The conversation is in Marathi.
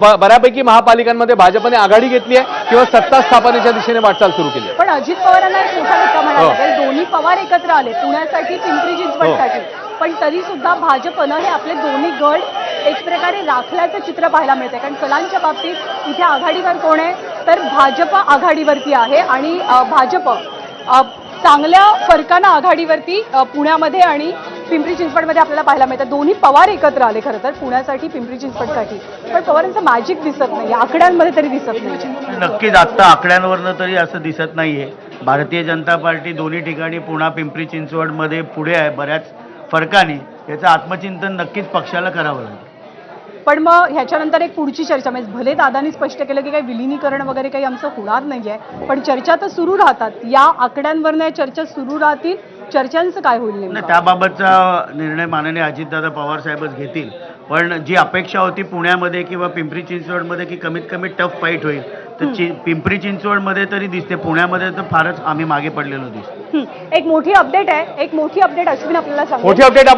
बऱ्यापैकी महापालिकांमध्ये भाजपने आघाडी घेतली आहे किंवा सत्ता स्थापनेच्या दिशेने वाटचाल सुरू केली आहे. पण अजित पवारांना एक मोठा धक्का म्हणावा लागेल. दोन्ही पवार एकत्र आले पुण्यासाठी, पिंपरी चिंचवडसाठी, पण तरी सुद्धा भाजपनं हे आपले दोन्ही गड एक प्रकारे राखल्याचं चित्र पाहायला मिळते. कारण कलांच्या बाबतीत इथे आघाडीवर कोण आहे तर भाजप आघाडीवरती आहे आणि भाजप चांगल्या फरकानं आघाडीवरती पुण्यामध्ये आणि पिंपरी चिंचवडमध्ये आपल्याला पाहायला मिळतं. दोन्ही पवार एकत्र आले खरं तर पुण्यासाठी, पिंपरी चिंचवडसाठी, पण पवारांचं मॅजिक दिसत नाही, आकड्यांमध्ये तरी दिसत नाही. नक्कीच आत्ता आकड्यांवरनं तरी असं दिसत नाहीये. भारतीय जनता पार्टी दोन्ही ठिकाणी पुणा पिंपरी चिंचवडमध्ये पुढे आहे बऱ्याच फरकाने. याचं आत्मचिंतन नक्कीच पक्षाला करावं लागेल. पण मग ह्याच्यानंतर एक पुढची चर्चा, म्हणजे भले दादांनी स्पष्ट केलं की काही विलिनीकरण वगैरे काही आमचं होणार नाहीये, पण चर्चा तर सुरू राहतात. या आकड्यांवरनं चर्चा सुरू राहतील. चर्चांचं काय होईल नेमकं? त्याबाबतचा निर्णय माननीय अजितदादा पवार साहेबच घेतील. पण जी अपेक्षा होती पुण्यामध्ये किंवा पिंपरी चिंचवडमध्ये की कमीत कमी टफ फाईट होईल, तर पिंपरी चिंचवडमध्ये तरी दिसते, पुण्यामध्ये तर फारच आम्ही मागे पडलेलो दिसतो. एक मोठी अपडेट आहे, एक मोठी अपडेट अश्विन आपल्याला सांगेल. मोठी अपडेट